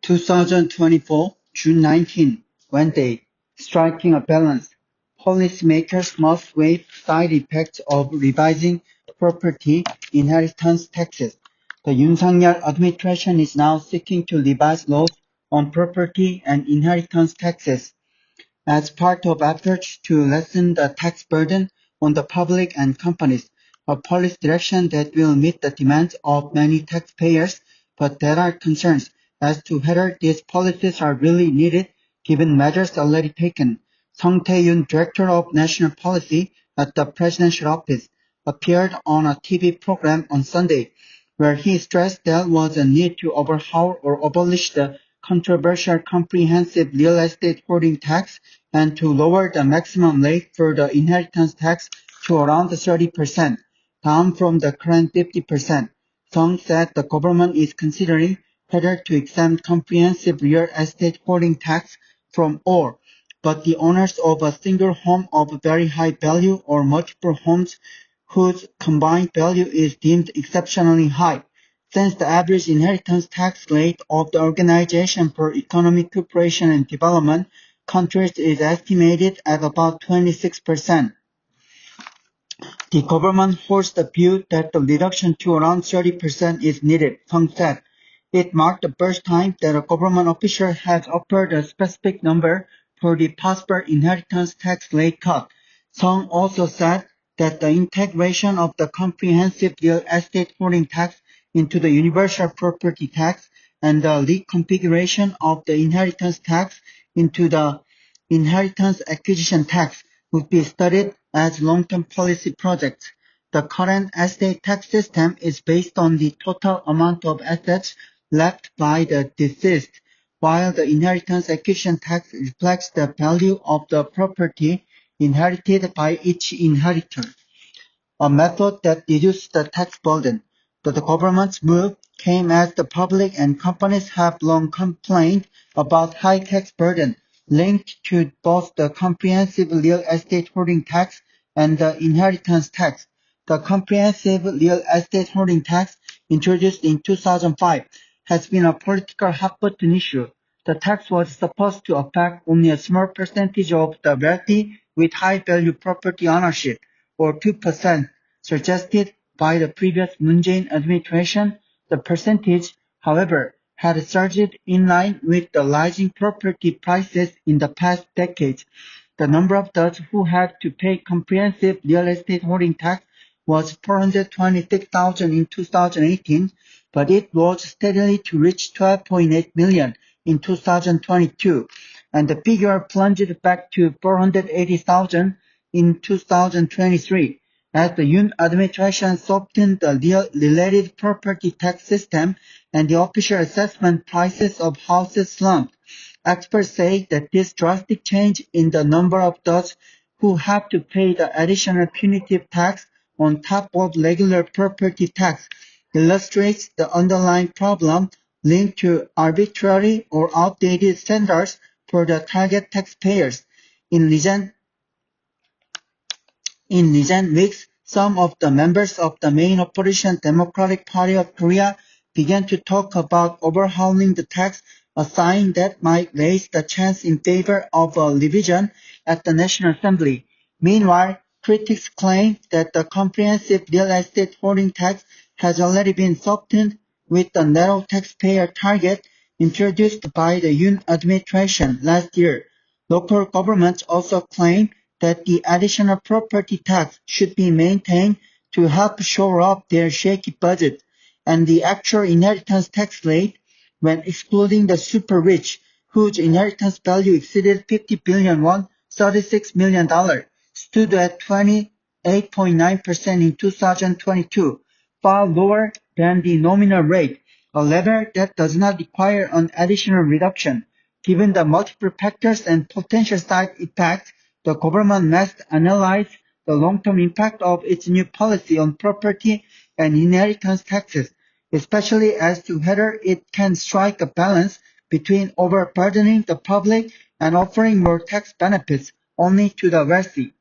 2024, June 19, Wednesday, striking a balance. Policymakers must weigh side effects of revising property inheritance taxes. The Yoon Suk-yeol administration is now seeking to revise laws on property and inheritance taxes as part of efforts to lessen the tax burden on the public and companies, a policy direction that will meet the demands of many taxpayers, but there are concerns as to whether these policies are really needed given measures already taken. Song Tae-yoon, Director of National Policy at the Presidential Office, appeared on a TV program on Sunday, where he stressed there was a need to overhaul or abolish the controversial comprehensive real estate holding tax and to lower the maximum rate for the inheritance tax to around 30%, down from the current 50%. Song said the government is considering whether to exempt comprehensive real estate holding tax from all, but the owners of a single home of very high value or multiple homes whose combined value is deemed exceptionally high. Since the average inheritance tax rate of the Organization for Economic Cooperation and Development countries is estimated at about 26%. The government holds the view that the reduction to around 30% is needed, Song said. It marked the first time that a government official has offered a specific number for the possible inheritance tax rate cut. Song also said that the integration of the comprehensive real estate holding tax into the universal property tax and the reconfiguration of the inheritance tax into the inheritance acquisition tax would be studied as long-term policy projects. The current estate tax system is based on the total amount of assets left by the deceased, while the inheritance acquisition tax reflects the value of the property inherited by each inheritor, a method that reduces the tax burden. But the government's move came as the public and companies have long complained about high tax burden linked to both the comprehensive real estate holding tax and the inheritance tax. The comprehensive real estate holding tax, introduced in 2005, has been a political hot-button issue. The tax was supposed to affect only a small percentage of the wealthy with high-value property ownership, or 2%, suggested by the previous Moon Jae-in administration. The percentage, however, had surged in line with the rising property prices in the past decades. The number of those who had to pay comprehensive real estate holding tax was 426,000 in 2018, but it rose steadily to reach 12.8 million in 2022, and the figure plunged back to 480,000 in 2023. As the Yoon administration softened the related property tax system and the official assessment prices of houses slumped, experts say that this drastic change in the number of those who have to pay the additional punitive tax on top of regular property tax illustrates the underlying problem linked to arbitrary or outdated standards for the target taxpayers. In recent weeks, some of the members of the main opposition Democratic Party of Korea began to talk about overhauling the tax, a sign that might raise the chance in favor of a revision at the National Assembly. Meanwhile, critics claim that the comprehensive real estate holding tax has already been softened with the narrow taxpayer target introduced by the Yoon administration last year. Local governments also claim that the additional property tax should be maintained to help shore up their shaky budget, and the actual inheritance tax rate, when excluding the super rich, whose inheritance value exceeded 50 billion won, $36 million, stood at 28.9% in 2022, far lower than the nominal rate, a level that does not require an additional reduction. Given the multiple factors and potential side effects, the government must analyze the long-term impact of its new policy on property and inheritance taxes, especially as to whether it can strike a balance between overburdening the public and offering more tax benefits only to the wealthy.